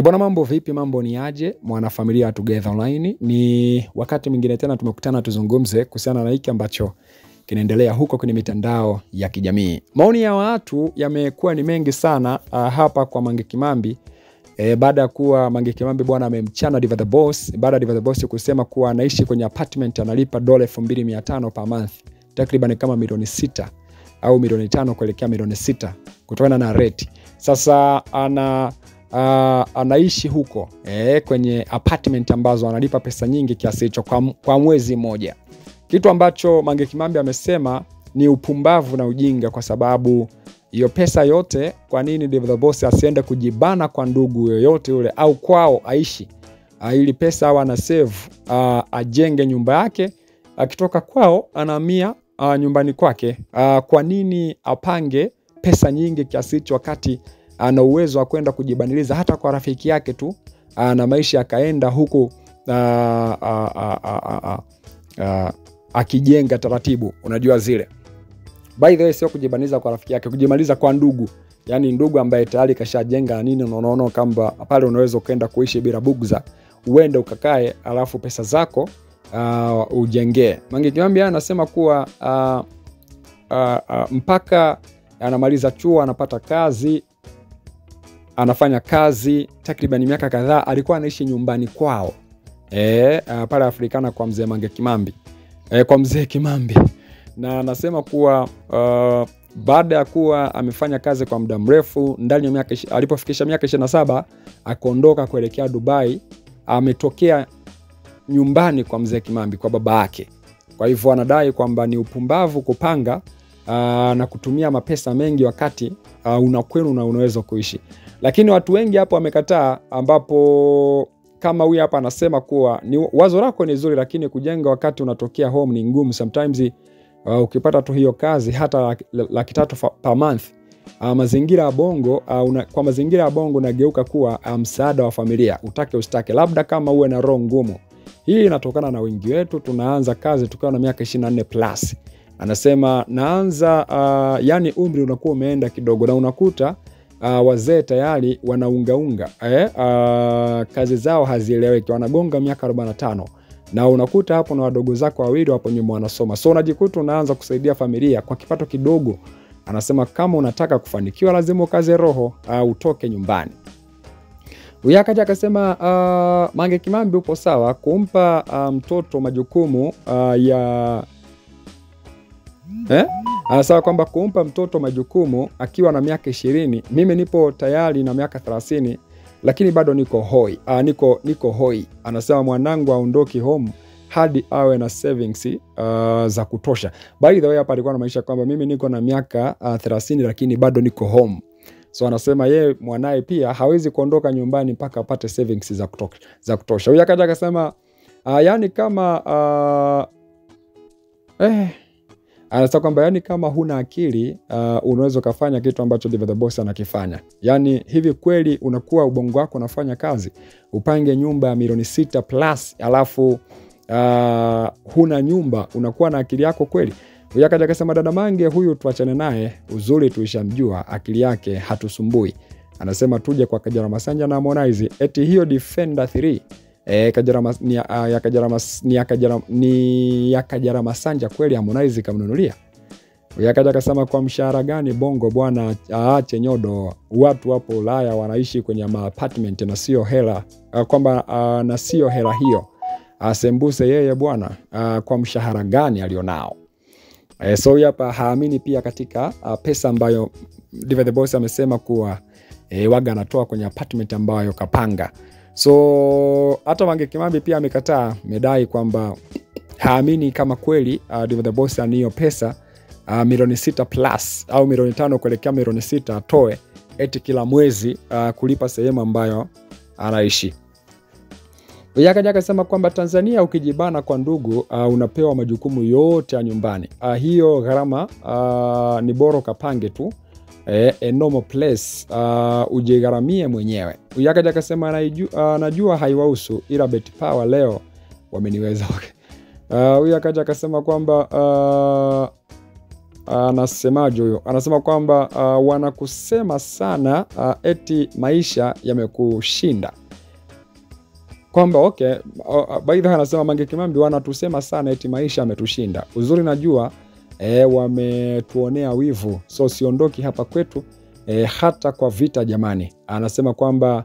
Bwana, mambo vipi? Mambo ni aje mwana familia Together Online? Ni wakati mwingine tena tumekutana tuzungumze kuhusiana na hiki ambacho kinaendelea huko kwenye mitandao ya kijamii. Maoni ya watu yamekuwa ni mengi sana hapa kwa Mange Kimambi. Baada ya kuwa Mange Kimambi bwana amemchana Diva the Boss, baada ya Diva the Boss kusema kuwa anaishi kwenye apartment analipa $2500 per month, takriban kama milioni 6 au milioni 5 kuelekea milioni 6 kutokana na rate. Sasa anaishi huko kwenye apartment ambazo analipa pesa nyingi kiasi hicho kwa mwezi mmoja. Kitu ambacho Mange Kimambi amesema ni upumbavu na ujinga, kwa sababu hiyo pesa yote, kwa nini Diva the Boss asiende kujibana kwa ndugu yoyote ule au kwao aishi? Ili pesa au ana save, ajenge nyumba yake, akitoka kwao anahamia nyumbani kwake. Kwa nini apange pesa nyingi kiasi hicho wakati ana uwezo wa kwenda kujibaniliza hata kwa rafiki yake tu na maisha yakaenda huku akijenga taratibu, unajua zile. By the way, sio kujibaniza kwa rafiki yake, kujimaliza kwa ndugu. Yani ndugu ambaye tayari kashajenga na nini, unaona kamba pale unaweza kwenda kuishi bila bugza, uende ukakae alafu pesa zako ujengee. Mange Kimambi anasema kuwa mpaka anamaliza chuo anapata kazi, anafanya kazi takriban miaka kadhaa, alikuwa anaishi nyumbani kwao pale Afrikana kwa mzee Mange Kimambi, kwa mzee Kimambi. Na anasema kuwa baada ya kuwa amefanya kazi kwa muda mrefu, ndani ya miaka alipofikisha miaka 27 akaondoka kuelekea Dubai, ametokea nyumbani kwa mzee Kimambi kwa baba yake. Kwa hivyo anadai kwamba ni upumbavu kupanga na kutumia mapesa mengi wakati una kwenu na unaweza kuishi. Lakini watu wengi hapo wamekataa, ambapo kama huyu hapa anasema kuwa ni wazo lako ni zuri, lakini kujenga wakati unatokea home ni ngumu. Sometimes ukipata tu hiyo kazi hata $300 per month, mazingira ya Bongo kwa mazingira ya Bongo nageuka kuwa msaada wa familia, utake ustake, labda kama uwe na roho ngumu. Hii inatokana na wengi wetu tunaanza kazi tukiwa na miaka 24 plus. Anasema naanza yani umri unakuwa umeenda kidogo, na unakuta wazee tayari wanaungaunga kazi zao hazieleweki, wanagonga miaka 45, na unakuta hapo na wadogo zako wawili hapo nyuma wanasoma. So unajikuta unaanza kusaidia familia kwa kipato kidogo. Anasema kama unataka kufanikiwa lazima ukaze roho, utoke nyumbani. Uyakaja akasema Mange Kimambi upo sawa kumpa mtoto majukumu anasema kwamba kumpa mtoto majukumu akiwa na miaka 20. Mimi nipo tayari na miaka 30 lakini bado niko hoi. Niko hoi. Anasema mwanangu aondoki home hadi awe na savings za kutosha. By the way, hapa alikuwa anamaanisha kwamba mimi niko na miaka 30 lakini bado niko home. So anasema yeye mwanae pia hawezi kuondoka nyumbani mpaka apate savings za kutosha. Huyu akaja akasema yani kama anasema kwamba yani kama huna akili unaweza kufanya kitu ambacho Diva the Boss anakifanya. Yani hivi kweli unakuwa ubongo wako unafanya kazi, upange nyumba ya milioni 6 plus alafu huna nyumba, unakuwa na akili yako kweli? Huyu akaja akasema dada Mange huyu tuachane naye, uzuri tuishamjua, akili yake hatusumbui. Anasema tuje kwa Kajala Masanja na Harmonize, eti hiyo Defender 3 ya Kajala Masanja kweli Harmonize kamnunulia? Huyu akaja akasema kwa mshahara gani Bongo bwana aache nyodo, watu hapo Ulaya wanaishi kwenye apartment na sio hela, kwamba na sio hela hiyo, asembuse yeye bwana kwa mshahara gani alionao. So hapa haamini pia katika pesa ambayo Diva the Boss amesema kuwa waga anatoa kwenye apartment ambayo kapanga. So hata Mange Kimambi pia amekataa, medai kwamba haamini kama kweli Diva the Boss aniyo pesa milioni 6 plus au milioni 5 kuelekea milioni 6 atoe eti kila mwezi kulipa sehemu ambayo anaishi. Yakaja akasema kwamba Tanzania ukijibana kwa ndugu unapewa majukumu yote ya nyumbani. Hiyo gharama ni bora kapange tu a normal place, ujigharamie mwenyewe. Yakaja akasema najua haiwahusu ila Bet Power leo wameniweza. Huyu akaja akasema kwamba anasemaje huyo? Anasema kwamba wanakusema sana eti maisha yamekushinda. Kwamba okay, by the way anasema Mange Kimambi wanatusema sana eti maisha yametushinda. Uzuri najua wametuonea wivu. So siondoki hapa kwetu hata kwa vita jamani. Anasema kwamba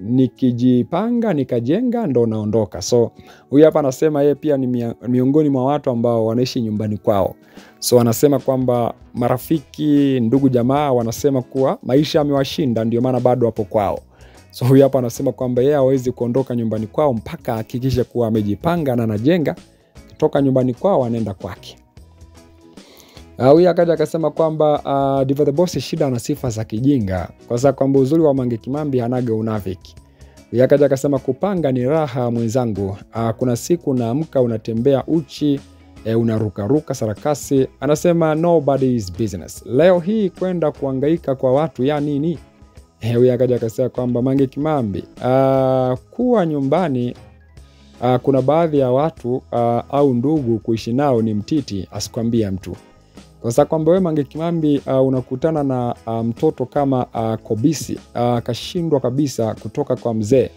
nikijipanga nikajenga ndo naondoka. So huyu hapa anasema yeye pia ni miongoni mwa watu ambao wanaishi nyumbani kwao. So anasema kwamba marafiki, ndugu, jamaa wanasema kuwa maisha yamewashinda ndio maana bado hapo kwao. So huyu hapa anasema kwamba yeye hawezi kuondoka nyumbani kwao mpaka hakikishe kuwa amejipanga na anajenga. Kutoka nyumbani kwao anaenda kwake. Huyu akaja akasema kwamba Diva the Boss shida na sifa za kijinga. Kwa sababu kwamba uzuri wa Mange Kimambi hanaga unafiki. Huyu akaja akasema kupanga ni raha mwenzangu. Kuna siku unaamka unatembea uchi, unaruka sarakasi. Anasema nobody is business. Leo hii kwenda kuhangaika kwa watu ya nini? Huyu akaja akasema kwamba Mange Kimambi kuwa nyumbani kuna baadhi ya watu au ndugu kuishi nao ni mtiti asikwambia mtu. Kwa sababu kwamba wewe Mange Kimambi unakutana na mtoto kama Kobisi kashindwa kabisa kutoka kwa mzee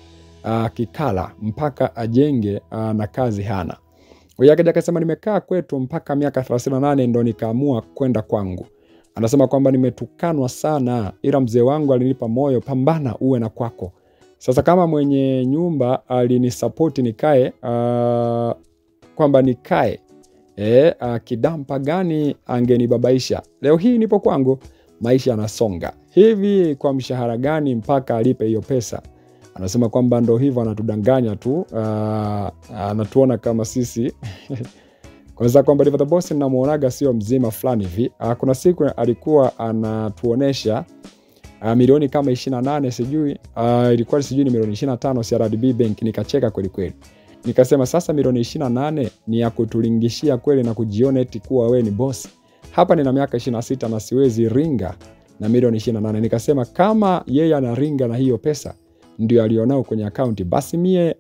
kikala mpaka ajenge na kazi hana. Huyu akaja akasema nimekaa kwetu mpaka miaka 38 ndo nikaamua kwenda kwangu. Anasema kwamba nimetukanwa sana ila mzee wangu alinipa moyo, pambana uwe na kwako. Sasa kama mwenye nyumba alinisupport nikae kwamba nikae kidampa gani angenibabaisha. Leo hii nipo kwangu, maisha yanasonga. Hivi kwa mshahara gani mpaka alipe hiyo pesa? Anasema kwamba ndo hivyo anatudanganya tu, anatuona kama sisi. Kwa sababu kwamba Diva the Boss ninamuonaga sio mzima fulani hivi. Kuna siku alikuwa anatuonesha milioni kama 28 sijui, ilikuwa sijui ni milioni 25 CRDB Bank. Nikacheka kweli kweli. Nikasema sasa milioni 28 ni ya kutulingishia kweli na kujiona eti kuwa wewe ni boss. Hapa nina miaka 26 na siwezi ringa na milioni 28. Nikasema kama yeye anaringa na hiyo pesa ndio alionao kwenye account, basi mie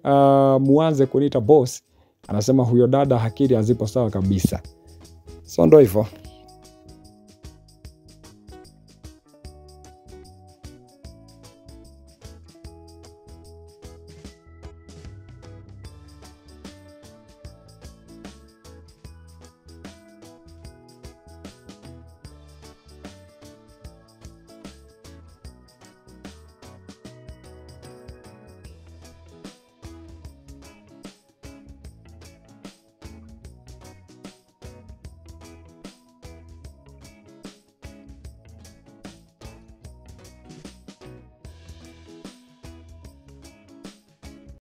muanze kuniita boss. Anasema huyo dada hakiri hazipo sawa kabisa. So ndo hivyo.